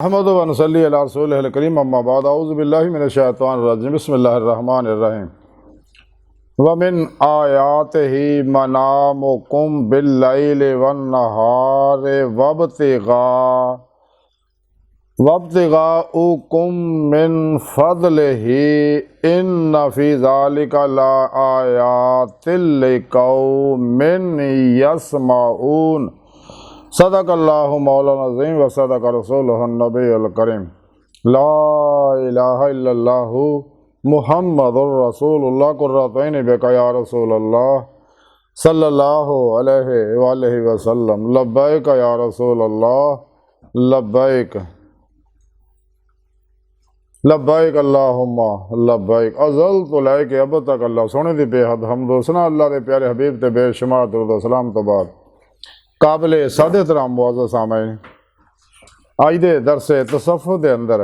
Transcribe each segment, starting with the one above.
अहमद व नसल्ली अला रसूलिल करीम अम्मा बाद औज़ु बिल्लाहि मिनश शैतानिर रजीम बिस्मिल्लाहिर रहमानिर रहीम व मिन आयातिही मनामुकुम बिल्लैलि वन नहारि वब्तिगाउकुम मिन फज़लिही इन्न फ़ी ज़ालिका लआयातिल लिक़ौमिन यस्मऊन। सदक़ल्लाहु मौलाना अज़ीम व सदक़ रसूलुहुन नबियुल करीम। ला इलाहा इल्लल्लाहु मुहम्मदुर रसूलुल्लाह कुर्रतैन बिका या रसूलल्लाह सल्लल्लाहु अलैहि वालैहि वसल्लम। लब्बैक या रसूलल्लाह लब्बैक लब्बैक अल्लाहुम्मा लब्बैक। अज़लतु लैक अब तक अल्लाह सोने दी बेहद हम्द सुना अल्लाह दे प्यारे हबीब ते बेशुमार दुरूद सलाम तो बाद काबिल सादे तराम मुअज़्ज़ज़ सामईन, अज दे दरसे तसव्वुफ़ दे अंदर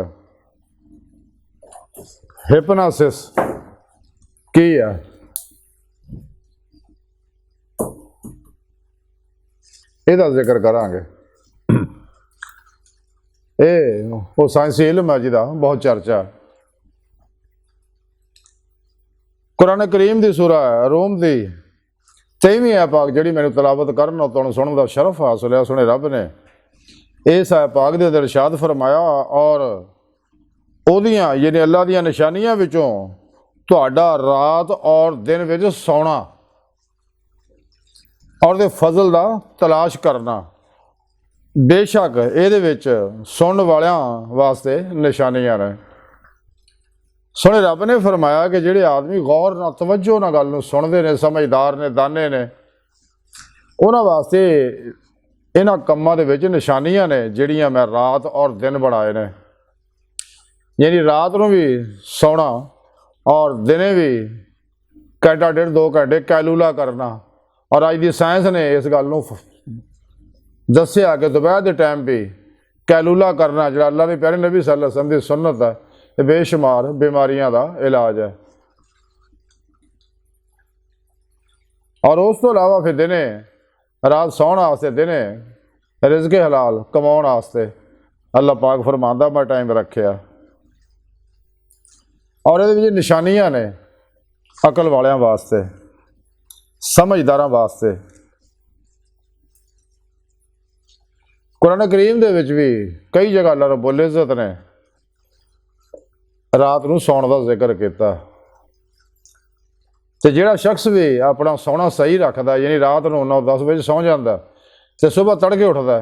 हिप्नोसिस की है, इहदा जिक्र करांगे। वो साइंसी इल्म है जिहदा बहुत चर्चा है। कुरान करीम दी सूरह रूम दी 23वीं है पाक जिहड़ी मैनूं तलावत करन और तुहानूं सुणन दा शरफ हासिल है। सुने रब ने इस है पाक दे अंदर इरशाद फरमाया और ओहदियां यानी अल्लाह दीयां निशानियां विचों तुहाडा रात और दिन विच सौना और दे फजल दा तलाश करना। बेशक इहदे विच सुणन वालियां वास्ते निशानियां ने। सुने रब ने फरमाया कि जिहड़े आदमी गौर नाल तवज्जो नाल गल नूं सुणदे ने, समझदार ने, दाने ने, उन्हां वास्ते इन्हां कम्मां दे विच निशानियां ने जिहड़ियां मैं रात और दिन बनाए ने। यानी रात नूं भी सौना और दिने भी घंटा डेढ़ 2 घंटे कैलूला करना। और अज दी साइंस ने इस गल नूं दस्सिया कि दोपहर के टाइम भी कैलूला करना जिहड़ा अल्लाह दे प्यारे नबी सल्लल्लाहु अलैहि वसल्लम दी सुन्नत है, ये बेशुमार बीमारियां का इलाज है। और उस तो अलावा फिर दिने रात सौन वास्ते, दिने रिज़्क़े हलाल कमाउण वास्ते अल्लाह पाक फरमांदा मैं टाइम रखिया। और ये निशानियां ने अकल वालियां वास्ते, समझदारां वास्ते। कुरान करीम दे विच भी कई जगह अल्लाह रब्बुल इज़्ज़त ने रात नूं सौण दा जिक्र किया। तो जिहड़ा शख्स भी अपना सौना सही रखता, यानी रात नूं 9-10 बजे सौ जाता तो सुबह तड़के उठता,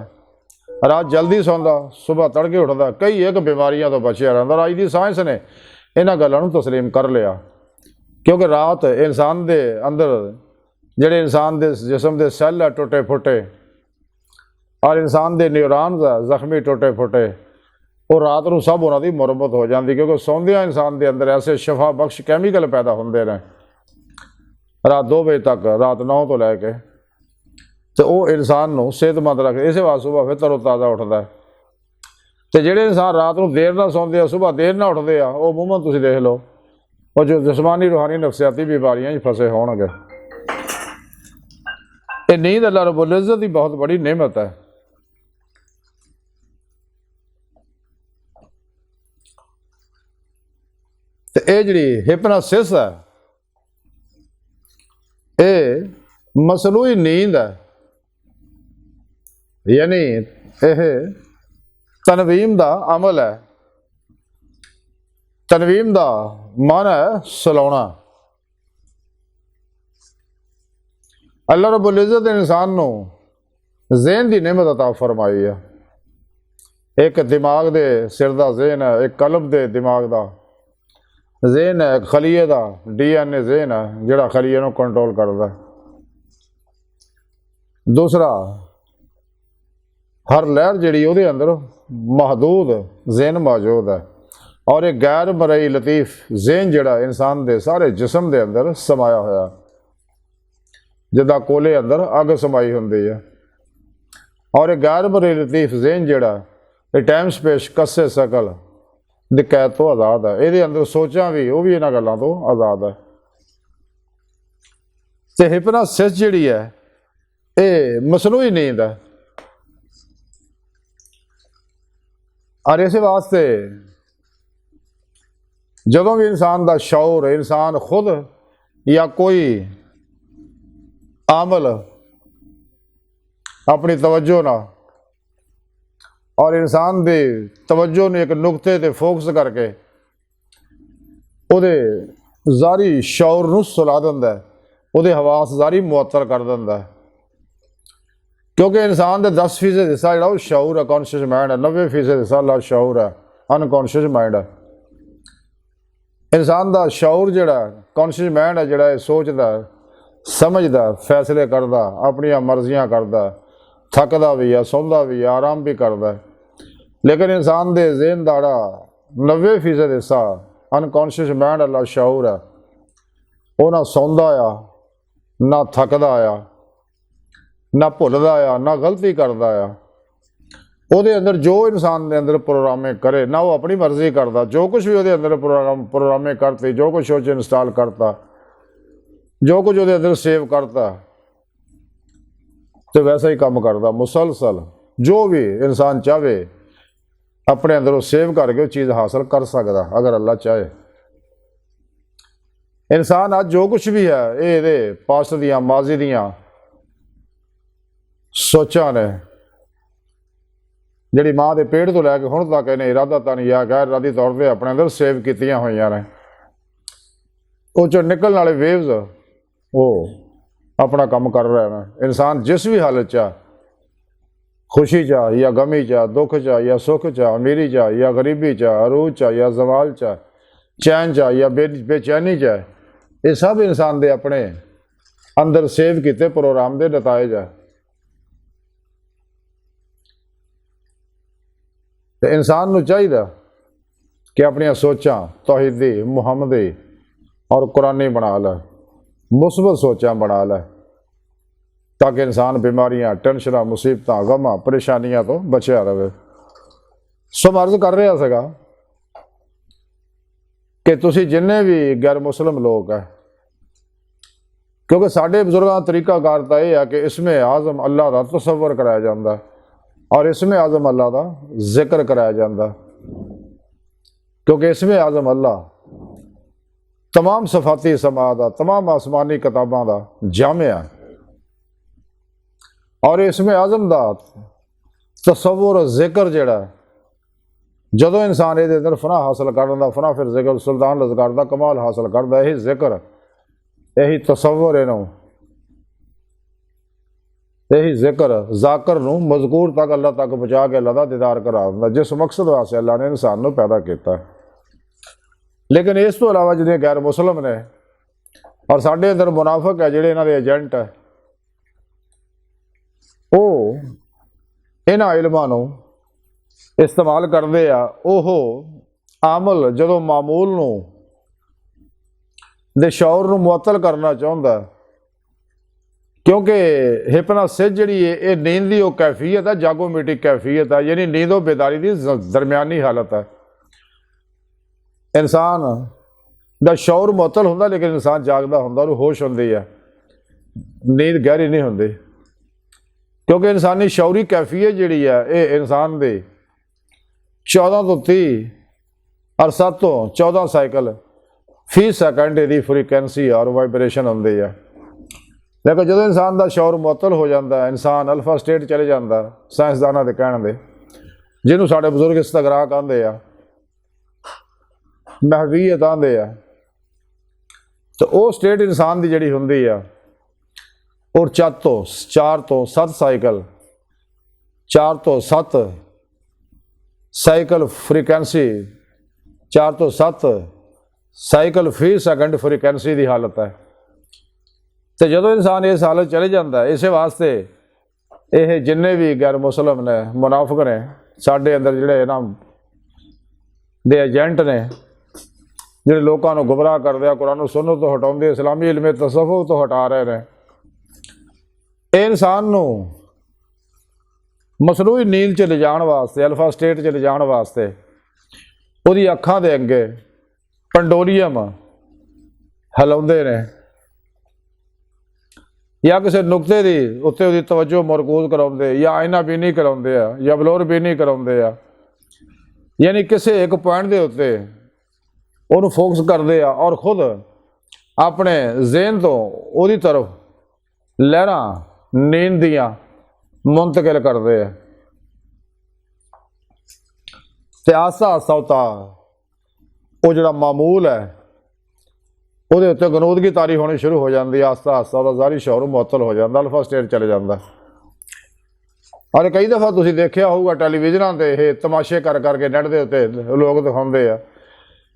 रात जल्दी सौंदा सुबह तड़के उठता, कई एक बीमारियां तो बचिया रहिंदा। अज दी साइंस ने इन्हां गल्लां नूं तस्लीम कर लिया, क्योंकि रात इंसान दे अंदर जिहड़े इंसान दे जिसम दे सैल है टुटे फुटे और इंसान दे न्यूरॉन्स है जख्मी टुटे फुटे, वो रात नूं सब उन्हां दी मुरम्मत हो जाती, क्योंकि सौंदियां इंसान दे अंदर ऐसे शफा बख्श कैमिकल पैदा होंदे ने रात 2 बजे तक, रात 9 तो लैके, तो वो इंसान नूं सेहतमंद रख। इस वास्ते सुबह फिर तरोताज़ा उठता है। तो जिहड़े इंसान रात नूं देर नाल सौंदे आ, सुबह देर नाल उठते आ, वो मूमन तुसीं देख लो वो जो जिस्मानी रूहानी नफसियाती बीमारियां फसे होणगे। ये नींद अल्लाह रब्बुल इज़्ज़त की बहुत बड़ी नेमत है। तो ये जिहड़ी हिप्नोसिस है, ये मसनूई नींद है, यानी यह तनवीम का अमल है। तनवीम का मन है सलाउना। अल्लाह रब्बुल इज़्ज़त इंसान नूं ज़हन की नेमत अता फरमाई है। एक दिमाग दे सिर का ज़हन है, एक कल्ब दे दिमाग का ज़हन है, एक खलीए का DNA ज़हन है जिहड़ा खलीए नूं कंट्रोल करता है। दूसरा हर लहर जिहड़ी उहदे अंदर महदूद ज़हन मौजूद है। और एक गैर मरई लतीफ़ ज़हन जिहड़ा इंसान दे सारे जिसम दे अंदर समाया होया, जिद्दां कोले अंदर अग समाई हुंदी है। और एक गैर मरई लतीफ़ ज़हन जिहड़ा टाइम स्पेस कस्से सकल दी कैद तो आज़ाद है। ये अंदर सोचां भी वो भी इन्हां गल्लां तो आज़ाद है। तो हिप्नोसिस जिहड़ी है ये मसनूई नींद है। और इस वास्ते जदों भी इंसान का शौर, इंसान खुद या कोई आमल अपनी तवज्जो ना और इंसान की तवज्जो ने एक नुकते ते फोकस करके उहदे ज़ारी शौर नूं सुला दिंदा है, उहदे हवास ज़ारी मुअत्तल कर दिंदा है। क्योंकि इंसान के 10% हिस्सा जो शौर है, कॉन्शियस माइंड है, 90% हिस्सा ला शौर है, अनकॉन्शियस माइंड है। इंसान का शौर जोड़ा कॉन्शियस माइंड है, जोड़ा सोचता, समझदा, फैसले करता, अपनिया मर्जियां करता, थकदा भी है, सौंदा भी है, आराम भी करता। लेकिन इंसान के ज़हन का 90% हिस्सा अनकॉन्शियस माइंड वाला शौर है, वो ना सौंदा आ, ना थकदा आ, ना भुलदा आ, ना गलती करता आ। ਉਹਦੇ अंदर जो इंसान के अंदर प्रोग्रामे करे ना, वो अपनी मर्जी करता, जो कुछ भी वो अंदर प्रोग्रामे करते, जो कुछ वो इंस्टॉल करता, जो कुछ वो अंदर सेव करता, तो वैसा ही काम करता मुसलसल। जो भी इंसान चाहे अपने अंदर सेव करके वो चीज़ हासिल कर सकता, अगर अल्लाह चाहे। इंसान आज जो कुछ भी है ये पास्ट दियाँ माजी दियाँ सोचा ने, जी माँ के पेट तो लैके हुण तक इन्हें इरादा तन या गैर इरादी तौर पर अपने अंदर सेव कीतियां हुई ने, वो चो निकलने वाले वेव्स वो अपना काम कर रहे हैं। इंसान जिस भी हालत चा, खुशी चा या गमी चा, दुख चा या सुख चा, अमीरी चा या गरीबी चा, अरूज चा या जवाल चा, चैन चा या बेचैनी चा, ये सब इंसान के अपने अंदर सेव किए प्रोग्राम के नतायज है। तो इंसान को चाहिए कि अपनिया सोचां तौहीदी, मुहम्मदी और कुरानी बना लै, मुस्बत सोचां बना लै, ताकि इंसान बीमारियां, टेंशन, मुसीबत, गमां, परेशानियां तो बचिया रहे। सो अर्ज कर रहा सगा कि तुसी जिन्ने भी गैर मुस्लिम लोग है, क्योंकि साढ़े बुजुर्गों का तरीकाकार तो यह है कि इसमें आज़म अल्लाह का तसव्वुर कराया जाता है और इसमें आज़म अल्लाह का जिक्र कराया जाता, क्योंकि इसमें आज़म अल्लाह तमाम सफाती समात का, तमाम आसमानी किताबों का जामिया है। और इसमें आज़म का तसव्वुर जिक्र जोड़ा जदों इंसान ये अंदर फना हासिल करता, फना फिर जिक्र सुल्तान लज़कार का कमाल हासिल करता, यही जिक्र, यही तसव्वुर, यही जिक्र जाकर नूं मजकूर तक अल्लाह तक पहुँचा के अल्लाह का दीदार करा दिंदा, जिस मकसद वास्ते अल्लाह ने इंसान को पैदा किया। लेकिन इस तो अलावा जिन्हें गैर मुस्लिम ने और साढ़े अंदर मुनाफिक है, जिहड़े इन्हां दे एजेंट है, वो इन्हां इल्मां नूं इस्तेमाल करते आ। ओहो आमल जदों मामूल नूं दे शौर नूं मुअत्तल करना चाहुंदा, क्योंकि हिप्नोसिस जिहड़ी है ये नींद की कैफियत है, जागोमेटिक कैफियत है, यानी नींद और बेदारी की दरम्यानी हालत है। इंसान का शौर मुअत्तल होंदा, लेकिन इंसान जागदा होंदा, उहनूं होश होंदी है, नींद गहरी नहीं होंदी। क्योंकि इंसानी शौरी कैफियत जिहड़ी है ये इंसान दे 14 तो 30 और 7 तो 14 साइकिल फी सैकेंड यदी फ्रीकुएंसी और वाइब्रेशन होंदी है। लेकिन जो इंसान का शौर मुअत्तल हो जाता है, इंसान अल्फा स्टेट चले जाता, साइंसदाना के कहने दे, जिन्होंने साढ़े बजुर्ग इस्तगराक आंदे आ, महवीयत आंदे आ, तो वो स्टेट इंसान की जिहड़ी हुंदी आ, और 4 तो 7 साइकिल, 4 तो 7 साइकिल फ्रीकुएंसी, 4 तो 7 साइकिल फी सैकेंड फ्रीकुएंसी की हालत है। तो जो इंसान इस हालत चले जाता है, इस वास्ते ये जिन्ने भी गैर मुस्लिम ने, मुनाफिक ने, साढ़े अंदर जिहड़े इन्हां दे एजेंट ने, जिहड़े लोगों को गुमराह करते हैं, कुरान सुन्नत तो हटाउंदे, इस्लामी इल्मे तसव्वुफ तो हटा रहे हैं, ये इंसान नूं मसनूई नींद च ले जाण वास्ते, अल्फा स्टेट च ले जाण वास्ते उहदी अखां दे अगे पंडोलियम हिलाउंदे ने, या किसी नुकते की उत्ते उसकी तवज्जो मरकूज कराउंदे, या आईना बीनी कराउंदे आ, या बलोर बीनी कराउंदे आ, यानी किसी एक पॉइंट के उत्ते ਉਹਨੂੰ फोकस करते हैं और खुद अपने जहन तो ਉਹਦੀ तरफ लहरा नींद दियाँ मुंतकिल करते हैं ते आस्ता आस्ता उता वो जो मामूल है ਉਹਦੇ ਉੱਤੇ ਗਨੋਦਗੀ ਤਾਰੀ ਹੋਣੀ ਸ਼ੁਰੂ ਹੋ ਜਾਂਦੀ ਹੈ। ਆਸਤਾ ਆਸਤਾ ਉਹਦਾ ਜ਼ਾਹਰੀ ਸ਼ੌਰ ਮੁਅੱਤਲ ਹੋ ਜਾਂਦਾ, ਅਲਫਾ ਸਟੇਜ ਚਲੇ ਜਾਂਦਾ। ਔਰ ਕਈ ਦਫਾ ਤੁਸੀਂ ਦੇਖਿਆ ਹੋਊਗਾ ਟੈਲੀਵਿਜ਼ਨਾਂ 'ਤੇ ਇਹ ਤਮਾਸ਼ੇ ਕਰ ਕਰਕੇ ਨੈੱਟ ਦੇ ਉੱਤੇ ਲੋਕ ਦਿਖਾਉਂਦੇ ਆ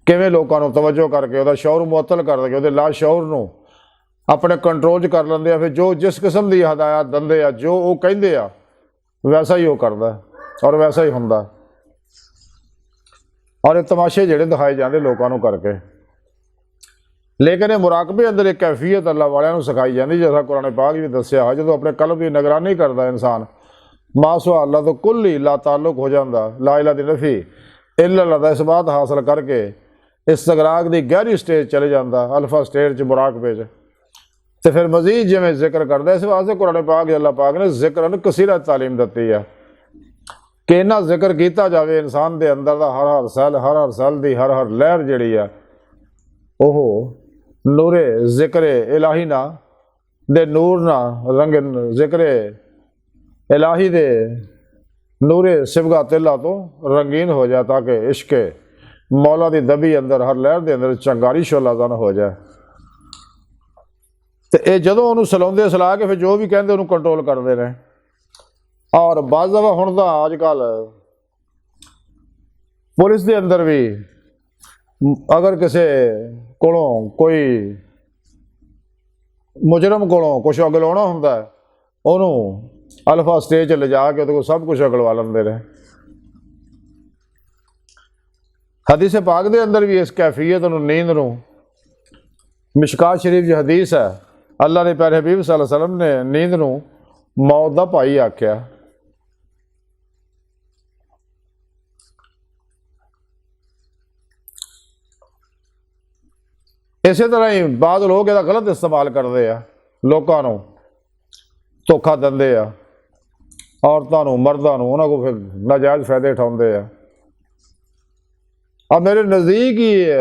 ਕਿਵੇਂ ਲੋਕਾਂ ਨੂੰ ਤਵੱਜੋ ਕਰਕੇ ਉਹਦਾ ਸ਼ੌਰ ਮੁਅੱਤਲ ਕਰ ਕੇ ਉਹਦੇ ਲਾ ਸ਼ੌਰ ਨੂੰ ਆਪਣੇ ਕੰਟਰੋਲ 'ਚ ਕਰ ਲੈਂਦੇ ਆ। ਫਿਰ ਜੋ ਜਿਸ ਕਿਸਮ ਦੀ ਹਦਾਇਤ ਦਿੰਦੇ ਆ, ਜੋ ਉਹ ਕਹਿੰਦੇ ਆ, ਵੈਸਾ ਹੀ ਉਹ ਕਰਦਾ ਔਰ ਵੈਸਾ ਹੀ ਹੁੰਦਾ। ਔਰ ਇਹ ਤਮਾਸ਼ੇ ਜਿਹੜੇ ਦਿਖਾਏ ਜਾਂਦੇ ਲੋਕਾਂ ਨੂੰ ਕਰਕੇ, लेकिन ये मुराकबे अंदर एक कैफियत अल्लाह वालियां सिखाई जाती, जैसा कुरान पाक भी दसिया है। जो अपने कल्ब की निगरानी करता इंसान मासो अल्लाह तो कुल ही ला ताल्लुक हो जाता, ला इला दी नफी इल्ला अल्लाह दा इस बात हासिल करके इस्तगराक की गहरी स्टेज चले जाता, अल्फा स्टेज च मुराकबे च। तो फिर मजीद जिमें जिक्र करता, इस वास्ते कुरान पाक अल्लाह पाक ने जिक्र कसीरत तालीम दी है कि इन्ना जिक्र किया जाए इंसान के अंदर का हर हर सैल की हर लहर जी है ओह नूरे जिक्र इलाही ना दे नूर ना रंग जिक्र इलाही दे नूरे सिबगा तिला तो रंगीन हो जाए, ताकि इश्क मौला दी दबी अंदर हर लहर के अंदर चंगारी शोलाजन हो जाए। तो ये जदों उन्होंने सलाउंदे सला के फिर जो भी कहते उन्होंने कंट्रोल करते हैं। और बाज़ दफा हुण तां अजकल पुलिस के अंदर भी अगर किसी कोलों कोई मुजरम कोलों कुछ अगलाउणा हुंदा है, उन्होंने अल्फा स्टेज ले जाके उहदे कोल सब कुछ अगलवा लैंदे ने। हदीस पाक दे अंदर भी इस कैफियत नूं नींद नूं मिशकात शरीफ जी हदीस है, अल्लाह ने प्यारे हबीब सल्लल्लाहु अलैहि वसल्लम ने नींद नूं मौत दा भाई आख्या। इस तरह ही बाद लोग इसका गलत इस्तेमाल करते हैं, लोगों को धोखा देंगे आ, औरतों मर्दों उन्होंने को फिर नाजायज़ फायदे उठाते हैं। अब मेरे नज़दीक ही है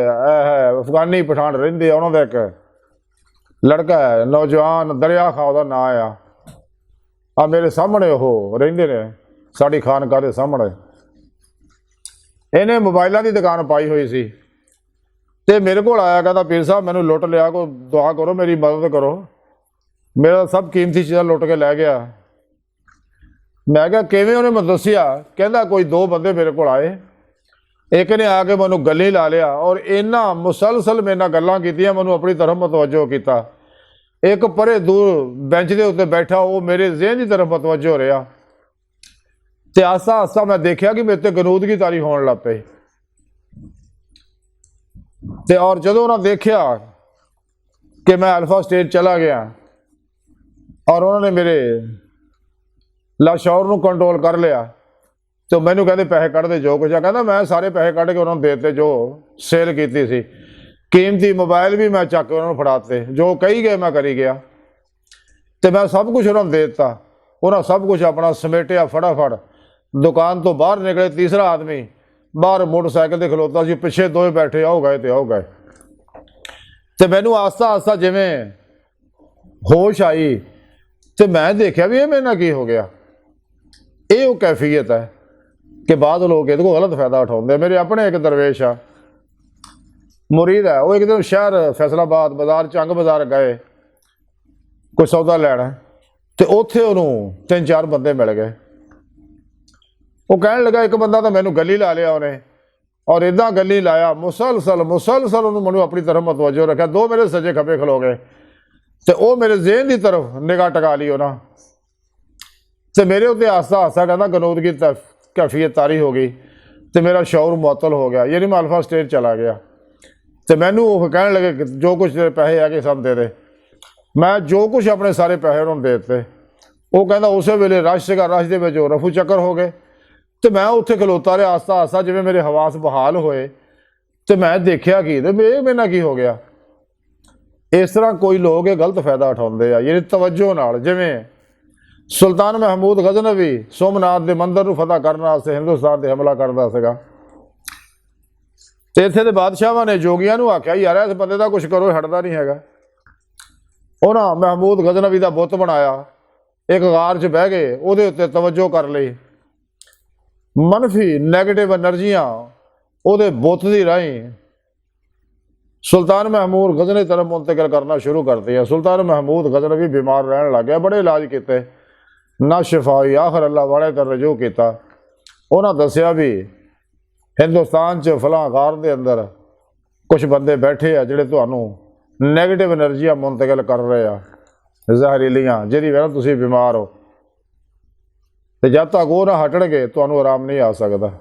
अफगानी पठान रहिंदे, उन्होंने एक लड़का है नौजवान दरिया खा का नाम आ, अब मेरे सामने वो रहिंदे ने साड़ी खानकाह के सामने। इन्हें मोबाइलों की दुकान पाई हुई सी ते मेरे को आया, कहता पीर साहब मैंने लुट लिया, को दुआ करो मेरी मदद करो, मेरा सब कीमती चीज़ा लुट के लै गया। मैं क्या किवें? उन्हें मैं दसिया, कहता कोई दो बंदे मेरे को आए, एक ने आके मैनू गली ला लिया और इन्ना मुसलसल मेरे नाल गल्लां कीतियां, मैनू अपनी तरफ मतवजो किया। एक परे दूर बेंच के उत्ते बैठा वो मेरे ज़हन की तरफ मतवजो रहा, तो आस्ता आस्ता मैं देखा कि मेरे ते गनूदगी तारी होने लग पई। ते और जदों उन्होंने देखा कि मैं अल्फा स्टेज चला गया और उन्होंने मेरे लाशौर को कंट्रोल कर लिया, तो मैनू कहते पैसे कढ़ दे जो कुछ है। कहता मैं सारे पैसे कढ़ के उन्होंने देते जो सेल की सी, कीमती मोबाइल भी मैं चक के उन्होंने फड़ाते, जो कही गए मैं करी गया। तो मैं सब कुछ उन्होंने दे दिता, उन्होंने सब कुछ अपना समेटिया फटाफट दुकान तो बाहर निकले। तीसरा आदमी बाहर मोटरसाइकिल से खलोता सी, पिछे दो बैठे आओ गए तो आओ गए। तो मैनू आस्ता आस्ता जिमें होश आई तो मैं देखा भी ये मेरे नाल की हो गया। ये वो कैफियत है कि बाद लोग ये गलत फायदा उठाते। मेरे अपने एक दरवेश आ मुरीद है, वो एक दिन शहर फैसलाबाद बाजार चंग बाजार गए कोई सौदा लैना, तो उत्थे उन्होंने 3-4 बंदे मिल गए। वो कहने लगा एक बंदा तो मैनू गली ला लिया उन्हें, और इदा गली लाया मुसलसल मुसलसल उन्होंने मैनू अपनी तरफ मतवजो रखा। दो मेरे सजे खपे खलो गए, तो वो मेरे ज़हन की तरफ निगाह टका ली उन्होंने, तो मेरे उत्ते आस्ता आस्ता कहना गनूदगी कैफियत तारी हो गई, तो मेरा शौर मुअत्तल हो गया, यानी मैं अल्फा स्टेज चला गया। तो मैनू वो कहने लगे कि जो कुछ तेरे पैसे है कि सब दे दे। मैं जो कुछ अपने सारे पैसे उन्होंने दे दिते। वो कहना उस वेले रश से रश के रफू चक्कर हो गए। तो मैं उत्थे खलोता रहा आस्ता आस्ता, जिवें मेरे हवास बहाल होए, तो मैं देखा कि मेरे नाल की हो गया। इस तरह कोई लोग ये गलत फायदा उठाते हैं, यानी तवज्जो नाल। जिवें सुल्तान महमूद गजनवी सोमनाथ के मंदिर को फतह करने वास्ते हिंदुस्तान से हमला करता सीगा, ਤੇ ਇੱਥੇ ਦੇ ਬਾਦਸ਼ਾਹਾਂ ਨੇ ਜੋਗੀਆਂ ਨੂੰ ਆਖਿਆ ਯਾਰ ਇਸ ਬੰਦੇ ਦਾ ਕੁਝ ਕਰੋ, ਹਟਦਾ ਨਹੀਂ ਹੈਗਾ। ਉਹਨਾਂ ਮਹਿਮੂਦ ਗਜ਼ਨਵੀ ਦਾ ਬੁੱਤ ਬਣਾਇਆ, ਇੱਕ ਗਾਰ 'ਚ ਬਹਿ ਗਏ, ਉਹਦੇ ਉੱਤੇ ਤਵੱਜੋ ਕਰ ਲਈ। ਮਨਫੀ ਨੈਗੇਟਿਵ ਐਨਰਜੀਆਂ ਉਹਦੇ ਬੁੱਤ ਦੀ ਰਾਹੀਂ ਸੁਲਤਾਨ ਮਹਿਮੂਦ ਗਜ਼ਨਵੀ ਤਰਫ ਮੁੰਤਕਿਲ ਕਰਨਾ ਸ਼ੁਰੂ ਕਰਤੀਆਂ। ਸੁਲਤਾਨ ਮਹਿਮੂਦ ਗਜ਼ਨਵੀ ਬਿਮਾਰ ਰਹਿਣ ਲੱਗ ਗਿਆ, ਬੜੇ ਇਲਾਜ ਕੀਤੇ, ਨਾ ਸ਼ਿਫਾ ਹੋਈ। ਆਖਰ ਅੱਲਾ ਵਾਲੇ ਤਰਫ ਰਜੂ ਕੀਤਾ। ਉਹਨਾਂ ਦੱਸਿਆ ਵੀ ਹਿੰਦੁਸਤਾਨ 'ਚ ਫਲਾਂ ਗਾਰ ਦੇ ਅੰਦਰ ਕੁਛ ਬੰਦੇ ਬੈਠੇ ਆ ਜਿਹੜੇ ਤੁਹਾਨੂੰ ਨੈਗੇਟਿਵ ਐਨਰਜੀਆਂ ਮੁੰਤਕਿਲ ਕਰ ਰਹੇ ਆ, ਜ਼ਹਿਰੀਲੀਆਂ, ਜਿਹਦੀ ਵਜ੍ਹਾ ਤੁਸੀਂ ਬਿਮਾਰ ਹੋ, ਤੇ ਜਦ ਤੱਕ ਉਹ ਨਾ ਹਟਣਗੇ ਤੁਹਾਨੂੰ ਆਰਾਮ ਨਹੀਂ ਆ ਸਕਦਾ।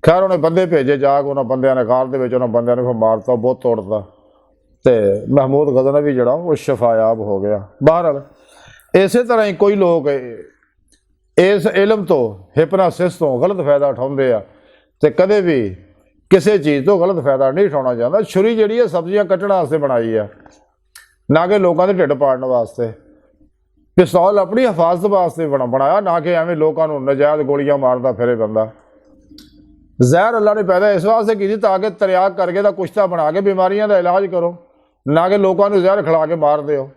ਖੈਰ ਉਹਨੇ ਬੰਦੇ ਭੇਜੇ, ਜਾ ਕੇ ਉਹਨਾਂ ਬੰਦਿਆਂ ਨੇ ਗਾਰ ਦੇ ਵਿੱਚ ਉਹਨਾਂ ਬੰਦਿਆਂ ਨੇ ਫਿਰ ਮਾਰਤਾ, ਬਹੁਤ ਤੋੜਤਾ, ਤੇ ਮਹਿਮੂਦ ਗਜ਼ਨਵੀ ਜਿਹੜਾ ਉਹ ਸ਼ਫਾਯਾਬ ਹੋ ਗਿਆ। ਬਹਰਹਾਲ ਇਸੇ ਤਰ੍ਹਾਂ ਹੀ ਕੋਈ ਲੋਕ ਇਸ ਇਲਮ ਤੋਂ, ਹਿਪਨਾਸਿਸ ਤੋਂ ਗਲਤ ਫਾਇਦਾ ਉਠਾਉਂਦੇ ਆ, ਤੇ ਕਦੇ ਵੀ ਕਿਸੇ ਚੀਜ਼ ਤੋਂ ਗਲਤ ਫਾਇਦਾ ਨਹੀਂ ਉਠਾਉਣਾ ਚਾਹੁੰਦਾ। ਛੁਰੀ ਜਿਹੜੀ ਹੈ ਸਬਜ਼ੀਆਂ ਕੱਟਣ ਵਾਸਤੇ ਬਣਾਈ ਆ, ਨਾ ਕਿ ਲੋਕਾਂ ਦੇ ਢਿੱਡ ਪਾੜਨ ਵਾਸਤੇ। ਪਿਸਤੌਲ ਆਪਣੀ ਹਿਫਾਜ਼ਤ ਵਾਸਤੇ ਬਣਾਇਆ, ਨਾ ਕਿ ਐਵੇਂ ਲੋਕਾਂ ਨੂੰ ਨਜਾਇਜ਼ ਗੋਲੀਆਂ ਮਾਰਦਾ ਫਿਰੇ ਬੰਦਾ। ਜ਼ਹਿਰ ਅੱਲਾ ਨੇ ਪੈਦਾ ਇਸ ਵਾਸਤੇ ਕੀਤੀ ਤਾਂ ਕਿ ਤਰਿਆਕ ਕਰਕੇ ਦਾ ਕੁਸ਼ਤਾ ਬਣਾ ਕੇ ਬਿਮਾਰੀਆਂ ਦਾ ਇਲਾਜ ਕਰੋ, ਨਾ ਕਿ ਲੋਕਾਂ ਨੂੰ ਜ਼ਹਿਰ ਖਿਲਾ ਕੇ ਮਾਰ ਦਿਓ।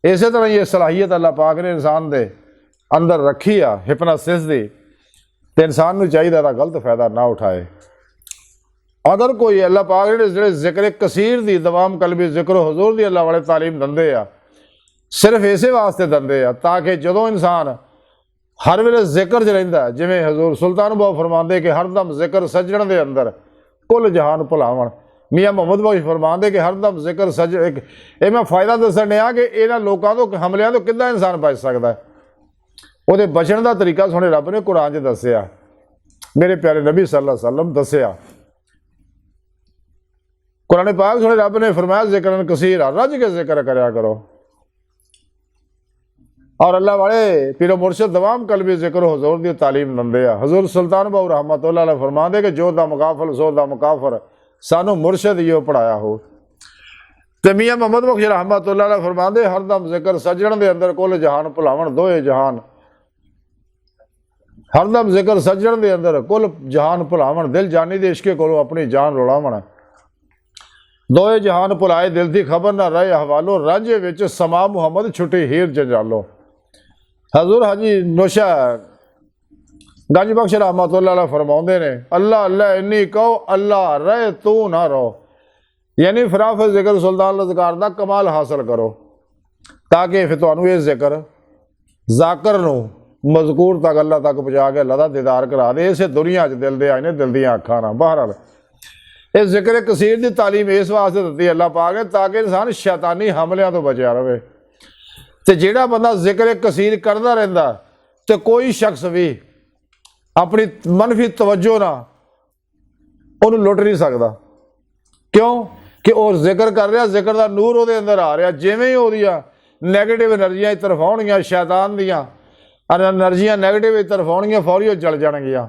ਇਸੇ ਤਰ੍ਹਾਂ ਹੀ ਇਹ ਸਲਾਹੀਅਤ ਅੱਲਾ ਪਾਕ ਨੇ ਇਨਸਾਨ ਦੇ ਅੰਦਰ ਰੱਖੀ ਆ ਹਿਪਨਾਸਿਸ ਦੀ, ਤੇ ਇਨਸਾਨ ਨੂੰ ਚਾਹੀਦਾ ਇਹਦਾ ਗਲਤ ਫਾਇਦਾ ਨਾ ਉਠਾਏ। ਅਗਰ ਕੋਈ ਅੱਲਾ ਪਾਕ ਨੇ ਜਿਹੜੇ ਜ਼ਿਕਰ ਕਸੀਰ ਦੀ ਦਵਾਮ ਕਲਬੀ ਜ਼ਿਕਰ ਹਜ਼ੂਰ ਦੀ ਅੱਲਾ ਵਾਲੇ ਤਾਲੀਮ ਦਿੰਦੇ ਆ, ਸਿਰਫ ਇਸੇ ਵਾਸਤੇ ਦਿੰਦੇ ਆ ਤਾਂ ਕਿ ਜਦੋਂ ਇਨਸਾਨ ਹਰ ਵੇਲੇ ਜ਼ਿਕਰ 'ਚ ਰਹਿੰਦਾ, ਜਿਵੇਂ ਹਜ਼ੂਰ ਸੁਲਤਾਨ ਬਾਬੂ ਫਰਮਾਉਂਦੇ ਕਿ ਹਰਦਮ ਜ਼ਿਕਰ ਸੱਜਣ ਦੇ ਅੰਦਰ ਕੁੱਲ ਜਹਾਨ ਭੁਲਾਵਣ। ਮੀਆਂ ਮੁਹੰਮਦ ਬਖਸ਼ ਫਰਮਾਉਂਦੇ ਕਿ ਹਰਦਮ ਜ਼ਿਕਰ ਇਹ ਮੈਂ ਫਾਇਦਾ ਦੱਸਣ ਡਿਆ ਕਿ ਇਹਨਾਂ ਲੋਕਾਂ ਤੋਂ, ਹਮਲਿਆਂ ਤੋਂ ਕਿੱਦਾਂ ਇਨਸਾਨ ਬਚ ਸਕਦਾ। ਉਹਦੇ ਬਚਣ ਦਾ ਤਰੀਕਾ ਸੋਹਣੇ ਰੱਬ ਨੇ ਕੁਰਾਨ 'ਚ ਦੱਸਿਆ, ਮੇਰੇ ਪਿਆਰੇ ਨਬੀ ਸੱਲੱਲਾਹੁ ਅਲੈਹਿ ਵਸੱਲਮ ਦੱਸਿਆ। ਕੁਰਾਨ ਪਾਕ ਸੋਹਣੇ ਰੱਬ ਨੇ ਫਰਮਾਇਆ ਜ਼ਿਕਰਨ ਕਸੀਰ, ਰੱਜ ਕੇ ਜ਼ਿਕਰ ਕਰਿਆ ਕਰੋ। ਔਰ ਅੱਲਾ ਵਾਲੇ ਪੀਰੋ ਮੁਰਸ਼ਦ ਦਵਾਮ ਕਲਬੀ ਜ਼ਿਕਰ ਹਜ਼ੂਰ ਦੀ ਤਾਲੀਮ ਦਿੰਦੇ ਆ। ਹਜ਼ੂਰ ਸੁਲਤਾਨ ਬਾਬੂ ਰਹਿਮਤੁல்லாਹ ਅਲੈਹ ਫਰਮਾਉਂਦੇ ਕਿ ਜੋ ਦਾ ਮੁਕਾਫਲ ਸੋ ਦਾ ਮੁਕਾਫਰ, ਸਾਨੂੰ ਮੁਰਸ਼ਦ ਹੀ ਉਹ ਪੜਾਇਆ ਹੋ। ਤੇ ਮੀਆਂ ਮੁਹੰਮਦ ਬਖਸ਼ ਰਹਿਮਤੁல்லாਹ ਅਲੈਹ ਫਰਮਾਉਂਦੇ ਹਰਦਮ ਜ਼ਿਕਰ ਸੱਜਣ ਦੇ ਅੰਦਰ ਕੁੱਲ ਜਹਾਨ ਭੁਲਾਵਣ, ਦੋਏ ਜਹਾਨ। ਹਰਦਮ ਜ਼ਿਕਰ ਸੱਜਣ ਦੇ ਅੰਦਰ ਕੁੱਲ ਜਹਾਨ ਭੁਲਾਵਣ, ਦਿਲ ਜਾਨੀ ਦੇ ਇਸ਼ਕੇ ਕੋਲੋਂ ਆਪਣੀ ਜਾਨ ਰੁਲਾਵਣ। ਦੋਏ ਜਹਾਨ ਭੁਲਾਏ ਦਿਲ ਦੀ ਖਬਰ ਨਾ ਰਹੇ ਹਵਾਲੋ, ਰਾਂਝੇ ਵਿੱਚ ਸਮਾ ਮੁਹੰਮਦ ਛੁੱਟੀ ਹੀਰ ਜੰਜਾਲੋ। ਹਜ਼ੂਰ ਹਾਜੀ ਨੋਸ਼ਾ ਗੰਜ ਬਖਸ਼ ਰਹਿਮਤੁல்லாਹ ਅਲੈਹ ਫਰਮਾਉਂਦੇ ਨੇ ਅੱਲਾ ਅੱਲਾ ਇੰਨੀ ਕਹੋ ਅੱਲਾ ਰਹੇ ਤੂੰ ਨਾ ਰਹੋ, ਯਾਨੀ ਫਰਾਫ ਜ਼ਿਕਰ ਸੁਲਤਾਨ ਲਜ਼ਕਾਰ ਦਾ ਕਮਾਲ ਹਾਸਲ ਕਰੋ, ਤਾਂ ਕਿ ਫਿਰ ਤੁਹਾਨੂੰ ਇਹ ਜ਼ਿਕਰ ਜ਼ਾਕਰ ਨੂੰ ਮਜ਼ਕੂਰ ਤੱਕ ਅੱਲਾ ਤੱਕ ਪਹੁੰਚਾ ਕੇ ਅੱਲਾ ਦਾ ਦੀਦਾਰ ਕਰਾ ਦੇ। ਇਸੇ ਦੁਨੀਆ 'ਚ ਦਿਲ ਦੇ ਆਏ ਨੇ, ਦਿਲ ਦੀਆਂ ਅੱਖਾਂ ਨਾਲ। ਬਹਰਹਾਲ ਇਹ ਜ਼ਿਕਰ ਕਸੀਰ ਦੀ ਤਾਲੀਮ ਇਸ ਵਾਸਤੇ ਦਿੱਤੀ ਅੱਲਾ ਪਾਕ ਨੇ ਤਾਂ ਕਿ ਇਨਸਾਨ ਸ਼ੈਤਾਨੀ ਹਮਲਿਆਂ ਤੋਂ ਬਚਿਆ ਰਹੇ। ਤੇ ਜਿਹੜਾ ਬੰਦਾ ਜ਼ਿਕਰ ਕਸੀਰ ਕਰਦਾ ਰਹਿੰਦਾ ਤੇ ਕੋਈ ਸ਼ਖਸ ਵੀ ਆਪਣੀ ਮਨਫੀ ਤਵੱਜੋ ਨਾਲ ਉਹਨੂੰ ਲੁੱਟ ਨਹੀਂ ਸਕਦਾ। ਕਿਉਂ ਕਿ ਉਹ ਜ਼ਿਕਰ ਕਰ ਰਿਹਾ, ਜ਼ਿਕਰ ਦਾ ਨੂਰ ਉਹਦੇ ਅੰਦਰ ਆ ਰਿਹਾ। ਜਿਵੇਂ ਹੀ ਉਹਦੀਆਂ ਨੈਗੇਟਿਵ ਐਨਰਜੀਆਂ ਇਸ ਤਰਫ ਆਉਣਗੀਆਂ, ਸ਼ੈਤਾਨ ਦੀਆਂ ਐਨਰਜੀਆਂ ਨੈਗੇਟਿਵ ਇਸ ਤਰਫ ਆਉਣਗੀਆਂ, ਫੌਰੀ ਉਹ ਜਲ ਜਾਣਗੀਆਂ,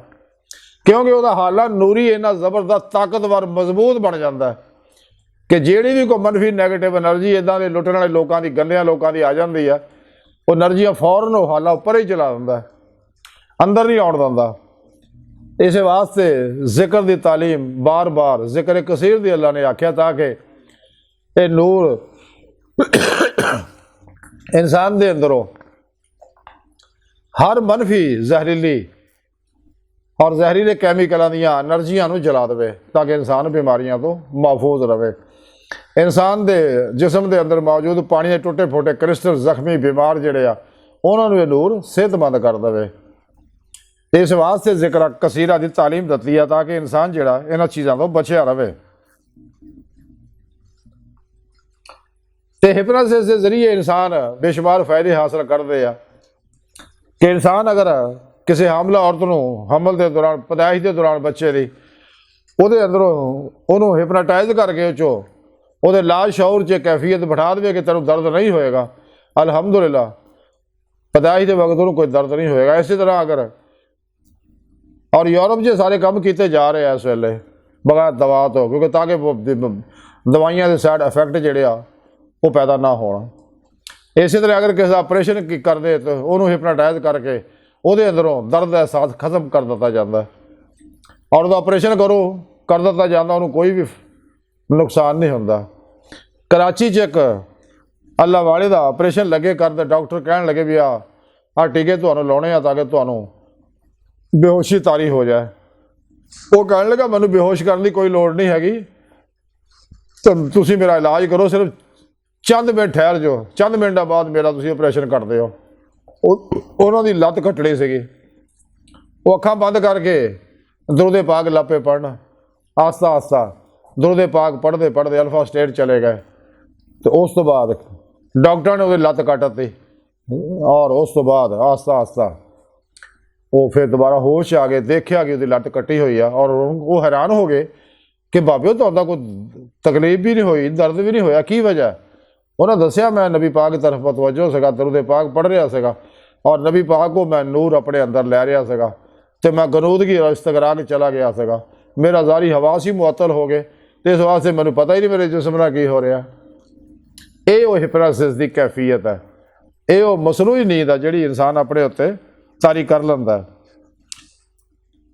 ਕਿਉਂਕਿ ਉਹਦਾ ਹਾਲਾ ਨੂਰੀ ਇੰਨਾ ਜ਼ਬਰਦਸਤ ਤਾਕਤਵਰ ਮਜ਼ਬੂਤ ਬਣ ਜਾਂਦਾ ਕਿ ਜਿਹੜੀ ਵੀ ਕੋਈ ਮਨਫੀ ਨੈਗੇਟਿਵ ਐਨਰਜੀ ਇੱਦਾਂ ਦੇ ਲੁੱਟਣ ਵਾਲੇ ਲੋਕਾਂ ਦੀ, ਗੰਦਿਆਂ ਲੋਕਾਂ ਦੀ ਆ ਜਾਂਦੀ ਆ, ਉਹ ਐਨਰਜੀਆਂ ਫੌਰਨ ਉਹ ਹਾਲਾ ਉੱਪਰ ਹੀ ਚਲਾ ਦਿੰਦਾ, ਅੰਦਰ ਨਹੀਂ ਆਉਣ ਦਿੰਦਾ। ਇਸੇ ਵਾਸਤੇ ਜ਼ਿਕਰ ਦੀ ਤਾਲੀਮ ਬਾਰ-ਬਾਰ ਜ਼ਿਕਰ ਕਸੀਰ ਦੀ ਅੱਲਾ ਨੇ ਆਖਿਆ ਤਾਂ ਕਿ ਇਹ ਨੂਰ ਇਨਸਾਨ ਦੇ ਅੰਦਰੋਂ ਹਰ ਮਨਫੀ ਜ਼ਹਿਰੀਲੀ ਔਰ ਜ਼ਹਿਰੀਲੇ ਕੈਮੀਕਲਾਂ ਦੀਆਂ ਐਨਰਜੀਆਂ ਨੂੰ ਜਲਾ ਦੇਵੇ ਤਾਂ ਕਿ ਇਨਸਾਨ ਬਿਮਾਰੀਆਂ ਤੋਂ ਮਹਿਫੂਜ਼ ਰਹੇ। ਇਨਸਾਨ ਦੇ ਜਿਸਮ ਦੇ ਅੰਦਰ ਮੌਜੂਦ ਪਾਣੀ ਦੇ ਟੁੱਟੇ ਫੁੱਟੇ ਕ੍ਰਿਸਟਲ ਜ਼ਖਮੀ ਬਿਮਾਰ ਜਿਹੜੇ ਆ ਉਹਨਾਂ ਨੂੰ ਇਹ ਨੂਰ ਸਿਹਤਮੰਦ ਕਰ ਦੇਵੇ। ਇਸ ਵਾਸਤੇ ਜ਼ਿਕਰ ਕਸੀਰਾ ਦੀ ਤਾਲੀਮ ਦਿੱਤੀ ਆ ਤਾਂ ਕਿ ਇਨਸਾਨ ਜਿਹੜਾ ਇਹਨਾਂ ਚੀਜ਼ਾਂ ਤੋਂ ਬਚਿਆ ਰਹੇ। ਤੇ ਹਿਪਨੋਸਿਸ ਦੇ ਜ਼ਰੀਏ ਇਨਸਾਨ ਬੇਸ਼ੁਮਾਰ ਫਾਇਦੇ ਹਾਸਲ ਕਰਦੇ ਆ ਕਿ ਇਨਸਾਨ ਅਗਰ ਕਿਸੇ ਹਾਮਲਾ ਔਰਤ ਨੂੰ ਹਮਲ ਦੇ ਦੌਰਾਨ, ਪੈਦਾਇਸ਼ ਦੇ ਦੌਰਾਨ ਬੱਚੇ ਦੀ, ਉਹਦੇ ਅੰਦਰੋਂ ਉਹਨੂੰ ਹਿਪਨਾਟਾਈਜ਼ ਕਰਕੇ ਉਹ 'ਚੋਂ ਉਹਦੇ ਲਾਜ ਸ਼ੌਰ 'ਚ ਕੈਫੀਅਤ ਬਿਠਾ ਦੇਵੇ ਕਿ ਤੈਨੂੰ ਦਰਦ ਨਹੀਂ ਹੋਏਗਾ, ਅਲਹਮਦੁਲਿਲਾ ਪੈਦਾਇਸ਼ ਦੇ ਵਕਤ ਉਹਨੂੰ ਕੋਈ ਦਰਦ ਨਹੀਂ ਹੋਏਗਾ। ਇਸੇ ਤਰ੍ਹਾਂ ਅਗਰ ਔਰ ਯੂਰਪ 'ਚ ਸਾਰੇ ਕੰਮ ਕੀਤੇ ਜਾ ਰਹੇ ਆ ਇਸ ਵੇਲੇ ਬਗੈਰ ਦਵਾ ਤੋਂ, ਕਿਉਂਕਿ ਤਾਂ ਕਿ ਦਵਾਈਆਂ ਦੇ ਸਾਈਡ ਇਫੈਕਟ ਜਿਹੜੇ ਆ ਉਹ ਪੈਦਾ ਨਾ ਹੋਣ। ਇਸੇ ਤਰ੍ਹਾਂ ਅਗਰ ਕਿਸੇ ਦਾ ਆਪਰੇਸ਼ਨ ਕਰਦੇ ਤਾਂ ਉਹਨੂੰ ਹਿਪਨਾਟਾਈਜ਼ ਕਰਕੇ ਉਹਦੇ ਅੰਦਰੋਂ ਦਰਦ ਦਾ ਅਹਿਸਾਸ ਖਤਮ ਕਰ ਦਿੱਤਾ ਜਾਂਦਾ ਔਰ ਉਹਦਾ ਆਪਰੇਸ਼ਨ ਕਰੋ, कर दिता जाता, उन्होंने कोई भी नुकसान नहीं होंदा। कराची च एक अल्लाह वाले का ऑपरेशन लगे करते, डॉक्टर कह लगे भी आ टीके तुहानूं लाने ताकि तुहानूं बेहोशी तारी हो जाए। वो कह लगा मैनूं बेहोश करने की कोई लोड़ नहीं हैगी, तो तुसीं मेरा इलाज करो, सिर्फ चंद मिनट ठहर जाओ, चंद मिनटां बाद मेरा तुसीं ऑपरेशन कर दिओ। उन्हों की लत्त कटड़ी सी, वो अखां बंद करके दुरूद पाक लापे पढ़न, आस्ता आस्ता दुरूद पाक पढ़ते पढ़ते अल्फा स्टेट चले गए। तो उस तो बाद डॉक्टर ने उसकी लत्त कटती, और उस तो बाद आस्ता आस्ता वो फिर दोबारा होश आ गए, देखा कि उसकी लत्त कटी हुई है, और वो हैरान हो गए कि बाबे तो कोई तकलीफ भी नहीं हुई, दर्द भी नहीं होया, की वजह? उन्होंने दसिया मैं नबी पाक की तरफ तवज्जो सगा, दरूद पाक पढ़ रहा सगा, और नबी पाक को मैं नूर अपने अंदर लै रहा सगा, तो मैं गनूदगी और इस्तगरा के चला गया सगा, मेरा जारी हवास ही मुअत्तल हो गए, तो इस वास्ते मैनूं पता ही नहीं मेरे जिस्म नाल की हो रहा। ये वो हिप्नोसिस की कैफियत है, ये वो मसनूई नींद है जिहड़ी इंसान अपने उत्ते तारी कर लैंदा है।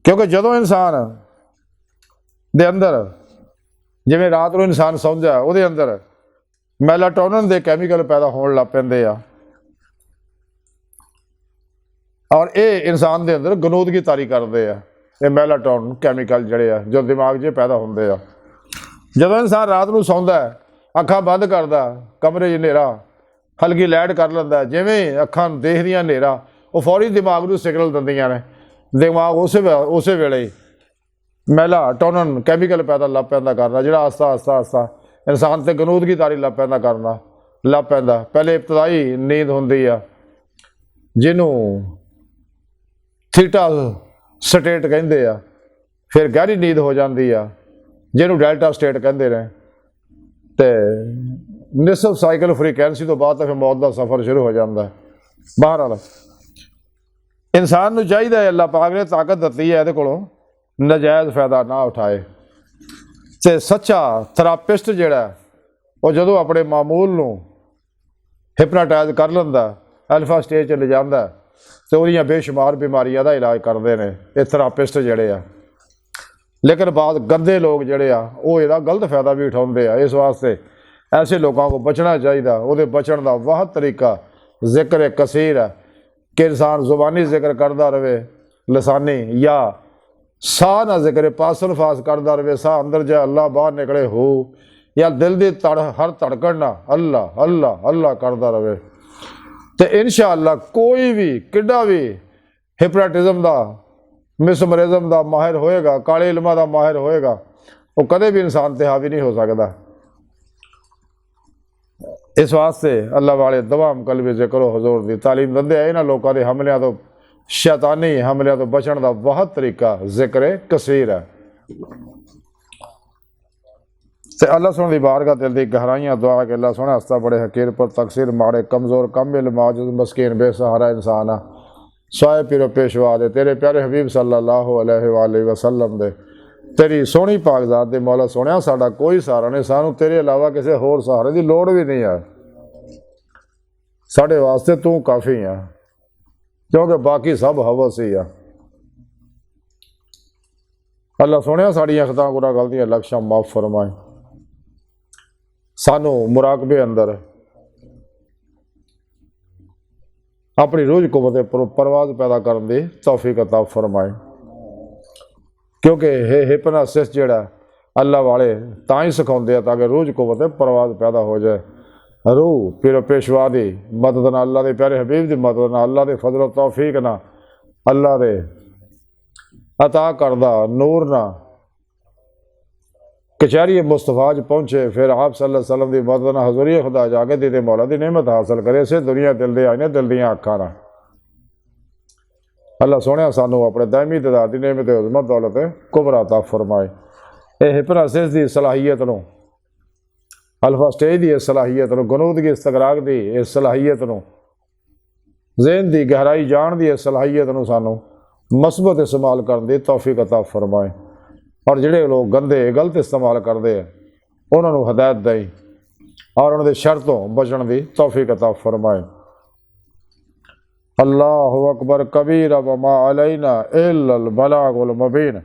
क्योंकि जदों इंसान दे अंदर जिवें रात को इंसान सौंदा है, उहदे अंदर मैलाटोनिन के कैमिकल पैदा होने लग पैंदे आ, और ये इंसान के अंदर गनूदगी तारी करते हैं। ये मैलाटोनिन कैमिकल जड़े आ जो दिमाग 'च पैदा होंदे आ। जदों इंसान रात को सौंदा है, अखां बंद करदा, कमरे 'च हनेरा, हल्की लाइट कर लैंदा, जिवें अखां देखदियां हनेरा, वो फौरी दिमाग को सिग्नल दिंदियां ने, दिमाग उस वेले ही मैलाटोनिन कैमिकल पैदा लग पैंदा करना, जिहड़ा आस्ता आस्ता आस्ता इंसान ते गनूदगी तारी लग पैंदा करना लग पैंदा। पहले इब्तदाई नींद हुंदी आ जिन्हों थीटा स्टेट कहते आ, फिर गहरी नींद हो जाती आ जिन्हों डेल्टा स्टेट कहते हैं, तो निसफ साइकिल फ्रीकैंसी तो बाद फिर मौत का सफ़र शुरू हो जाता है। बहरहाल इंसान नूं चाहिए अल्लाह पाक ने ताकत दी है, ये को नजायज़ फायदा ना उठाए। तो सच्चा थेरापिस्ट जिहड़ा वो जदों अपने मामूल नूं हिपनाटाइज कर लैंदा, अल्फा स्टेज ले जाता, तो उहदियां बेशुमार बीमारियां का इलाज करते हैं ये थेरापिस्ट जिहड़े आ। लेकिन बाद गंदे लोग जिहड़े आ वो इहदा गलत फायदा भी उठाउंदे आ। इस वास्ते ऐसे लोगों को बचना चाहिए। उहदे बचण का वाहद तरीका जिक्र कसीर है कि इंसान जुबानी जिक्र करता रहे, लसानी, या साह ना जिक्र पासन फास करता रहे, साह अंदर जाए अल्लाह बाहर निकले हो, या दिल की हर धड़कन ना अल्लाह अल्लाह अल्लाह करता रहे, तो इंशाअल्लाह कोई भी किड्डा भी हिप्नोटिज्म का मिसमरिज्म का माहिर होएगा, काले इल्मां का माहिर होएगा, वो कदे भी इंसान ते हावी नहीं हो सकता। इस वास्ते अल्लाह वाले दवाम कलबे जिक्र हजूर की तालीम दिंदे आ। इन्हां लोगों के हमलों तो शैतानी हमलों तो बचण का बहुत तरीका जिक्र कसीर है। तो अल्लाह सोने की बारगाह दिल की गहराइयां दुआ कि अल्लाह सोने हस्ता बड़े हकीर पर तकसीर माड़े कमज़ोर कम इल्म आजिज़ मस्कीन बेसहारा इंसान आ स्वाए पिरो पेशवा दे तेरे प्यारे हबीब सल्लल्लाहु अलैहि वसल्लम दे तेरी सोहनी पाकज़ात दे मौला सोहणिया साडा कोई सहारा नहीं, सानू तेरे अलावा किसी होर सहारे की लोड़ भी नहीं है। साडे वास्ते तू काफ़ी है, क्योंकि बाकी सब हवस ही आ। अल्लाह सोहणिया साड़ियां खतां गुनाह गलतियां लक्ष्यां माफ़ फरमाए, सानू मुराकबे अंदर अपनी रूह कुव्वत परवाज पैदा करने की तौफीक अता फरमाए। क्योंकि हिप्नोसिस जिहड़ा अल्लाह वाले तां ही सिखाउंदे आ ताकि रूह कुव्वत परवाज पैदा हो जाए। रूह पीर पेशवा की मदद नाल, अल्लाह के प्यारे हबीब की मदद नाल, अल्लाह के फजल तौफीक नाल, अल्लाह के अता करदा नूर नाल कचहरी मुस्तफा च पहुँचे, फिर आप सल्लल्लाहु अलैहि वसल्लम की मदद नाल हज़ूरी खुदा जाके दीदे मौला की नेमत हासिल करे। इसे दुनिया दिल दे आईने दिल दियां अखां नाल अल्लाह सोहणिया सानू अपने दायमी ददार की नेमत उज़मत दौलत कुबरा अता फरमाए। ये हिप्नोसिस की सलाहियत नूं, अल्फा स्टेज की सलाहियत नूं, गनूदगी इस्तगराक की इस सलाहियत नूं, ज़हन की गहराई जान की सलाहियत नूं सानू मस्बत इस्तेमाल करने की तौफीक अता फरमाए। और जिहड़े लोग गंदे गलत इस्तेमाल करते हैं उन्होंने हदायत दई और उन्होंने शर तो बचण की तौफीक अता फरमाए। अल्लाहु अकबर कबीरा व मा अलैना इल्लल बलागुल मुबीन।